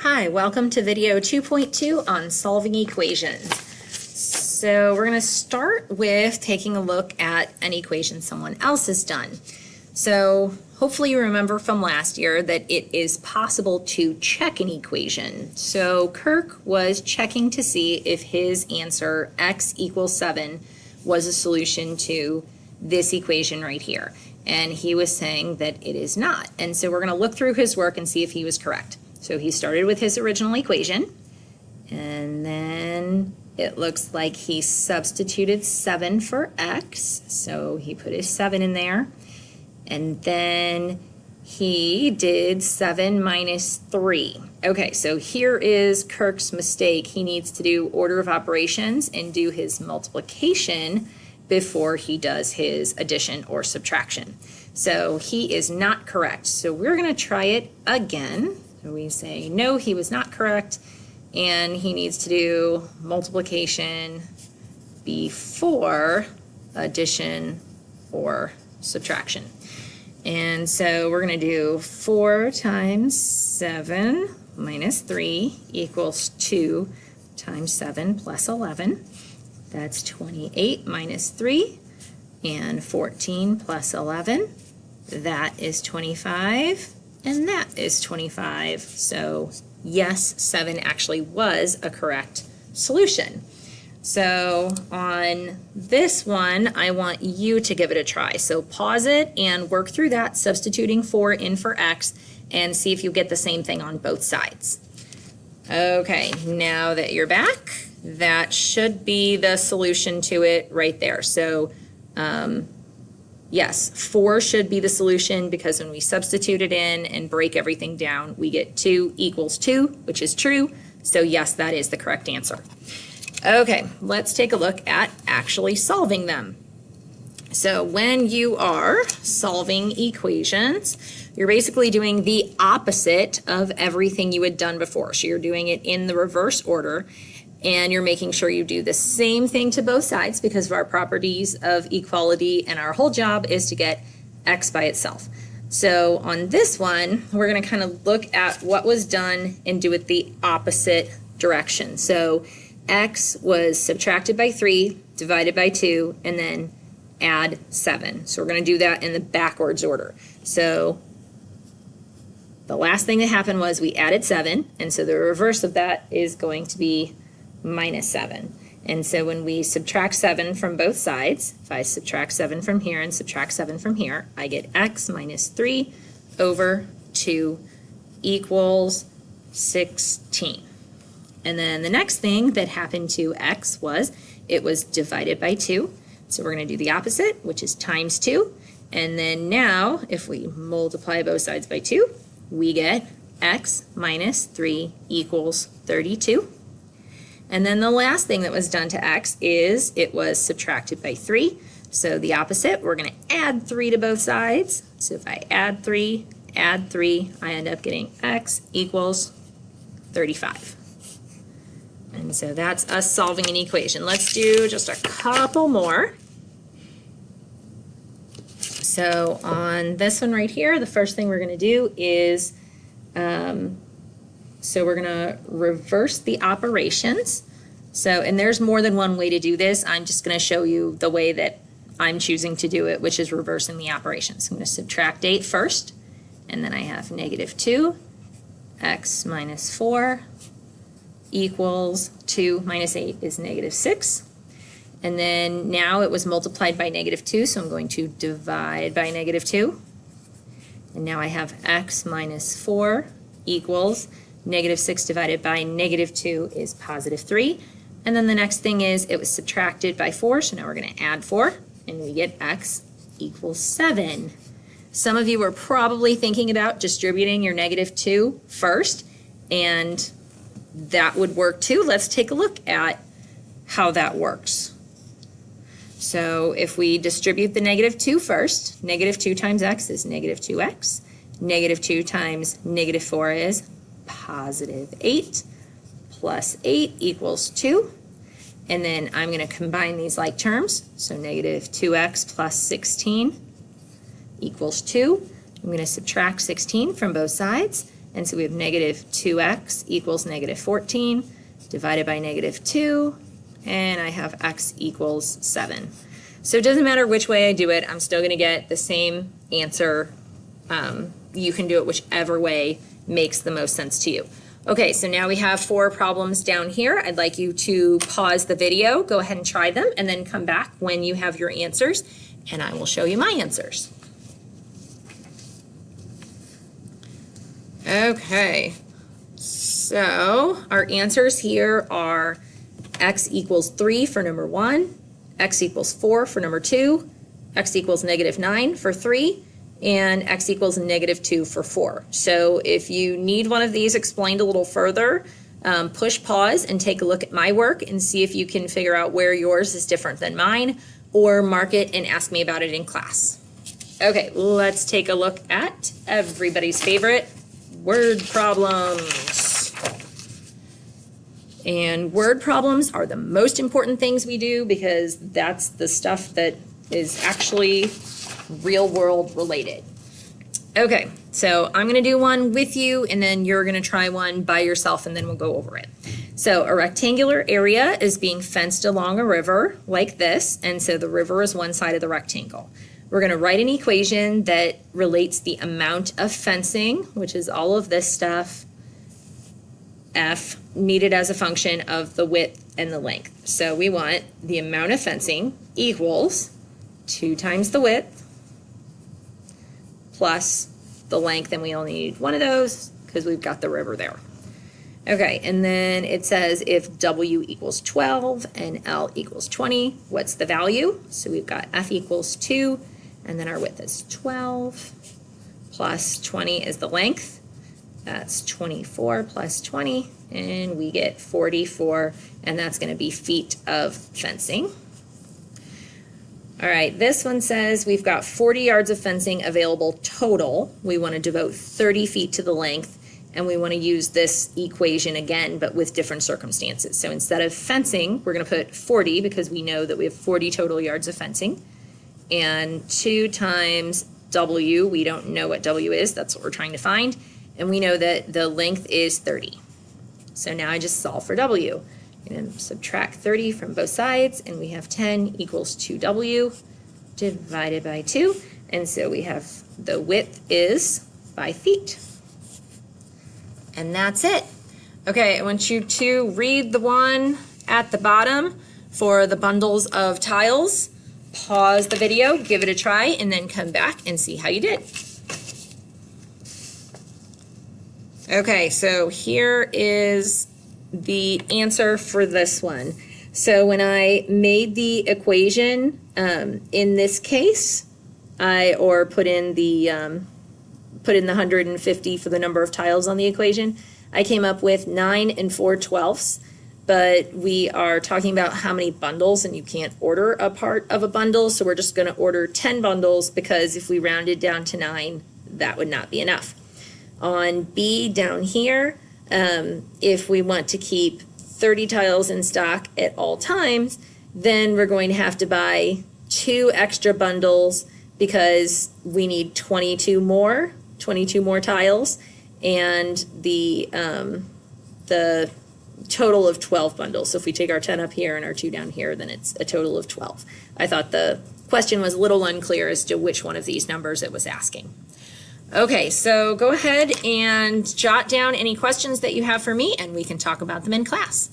Hi, welcome to video 2.2 on solving equations. So we're going to start with taking a look at an equation someone else has done. So hopefully you remember from last year that it is possible to check an equation. So Kirk was checking to see if his answer x equals 7 was a solution to this equation right here. And he was saying that it is not. And so we're going to look through his work and see if he was correct. So he started with his original equation, and then it looks like he substituted 7 for x, so he put his 7 in there, and then he did 7 minus 3. Okay, so here is Kirk's mistake. He needs to do order of operations and do his multiplication before he does his addition or subtraction. So he is not correct. So we're going to try it again. So we say, no, he was not correct, and he needs to do multiplication before addition or subtraction. And so we're going to do 4 times 7 minus 3 equals 2 times 7 plus 11. That's 28 minus 3, and 14 plus 11. That is 25. And that is 25. So yes, 7 actually was a correct solution. So on this one, I want you to give it a try. So pause it and work through that, substituting 4 in for x, and see if you get the same thing on both sides. Okay, now that you're back, that should be the solution to it right there. So yes, 4 should be the solution because when we substitute it in and break everything down, we get 2 equals 2, which is true. So yes, that is the correct answer. Okay, let's take a look at actually solving them. So when you are solving equations, you're basically doing the opposite of everything you had done before. So you're doing it in the reverse order. And you're making sure you do the same thing to both sides because of our properties of equality, and our whole job is to get x by itself. So on this one, we're going to kind of look at what was done and do it the opposite direction. So x was subtracted by 3, divided by 2, and then add 7. So we're going to do that in the backwards order. So the last thing that happened was we added 7, and so the reverse of that is going to be minus 7. And so when we subtract 7 from both sides, if I subtract 7 from here and subtract 7 from here, I get x minus 3 over 2 equals 16. And then the next thing that happened to x was it was divided by 2. So we're going to do the opposite, which is times 2. And then now, if we multiply both sides by 2, we get x minus 3 equals 32. And then the last thing that was done to x is it was subtracted by 3. So the opposite, we're going to add 3 to both sides. So if I add 3, I end up getting x equals 35. And so that's us solving an equation. Let's do just a couple more. So on this one right here, the first thing we're going to do is so we're going to reverse the operations. So, and there's more than one way to do this. I'm just going to show you the way that I'm choosing to do it, which is reversing the operations. I'm going to subtract 8 first, and then I have negative 2, x minus 4 equals 2 minus 8 is negative 6. And then now it was multiplied by negative 2, so I'm going to divide by negative 2. And now I have x minus 4 equals negative 6 divided by negative 2 is positive 3. And then the next thing is it was subtracted by 4, so now we're going to add 4, and we get x equals 7. Some of you are probably thinking about distributing your negative 2 first, and that would work too. Let's take a look at how that works. So if we distribute the negative 2 first, negative 2 times x is negative 2x. Negative 2 times negative 4 is positive 8 plus 8 equals 2. And then I'm going to combine these like terms. So negative 2x plus 16 equals 2. I'm going to subtract 16 from both sides. And so we have negative 2x equals negative 14 divided by negative 2, and I have x equals 7. So it doesn't matter which way I do it, I'm still going to get the same answer. You can do it whichever way makes the most sense to you. Okay, so now we have 4 problems down here. I'd like you to pause the video, go ahead and try them, and then come back when you have your answers, and I will show you my answers. Okay, so our answers here are x equals 3 for number 1, x equals 4 for number 2, x equals negative 9 for 3, and x equals negative 2 for 4. So if you need one of these explained a little further, push pause and take a look at my work and see if you can figure out where yours is different than mine, or mark it and ask me about it in class. Okay, let's take a look at everybody's favorite, word problems. And word problems are the most important things we do because that's the stuff that is actually real world related. Okay, so I'm gonna do one with you and then you're gonna try one by yourself and then we'll go over it. So a rectangular area is being fenced along a river like this, and so the river is one side of the rectangle. We're gonna write an equation that relates the amount of fencing, which is all of this stuff, F, needed as a function of the width and the length. So we want the amount of fencing equals 2 times the width plus the length, and we only need one of those because we've got the river there. Okay, and then it says if W equals 12 and L equals 20, what's the value? So we've got F equals 2, and then our width is 12, plus 20 is the length. That's 24 plus 20, and we get 44, and that's going to be feet of fencing. All right, this one says we've got 40 yards of fencing available total. We want to devote 30 feet to the length, and we want to use this equation again, but with different circumstances. So instead of fencing, we're going to put 40 because we know that we have 40 total yards of fencing, and 2 times W, we don't know what W is, that's what we're trying to find, and we know that the length is 30. So now I just solve for W. I'm going to subtract 30 from both sides, and we have 10 equals 2W divided by 2, and so we have the width is 5 feet. And that's it. Okay, I want you to read the one at the bottom for the bundles of tiles. Pause the video, give it a try, and then come back and see how you did. Okay, so here is the answer for this one. So when I made the equation, in this case, I put in the 150 for the number of tiles on the equation, I came up with 9 4/12, but we are talking about how many bundles, and you can't order a part of a bundle, so we're just going to order 10 bundles because if we rounded down to 9, that would not be enough. On B down here, if we want to keep 30 tiles in stock at all times, then we're going to have to buy 2 extra bundles because we need 22 more tiles, and the total of 12 bundles. So if we take our 10 up here and our 2 down here, then it's a total of 12. I thought the question was a little unclear as to which one of these numbers it was asking. Okay, so go ahead and jot down any questions that you have for me, and we can talk about them in class.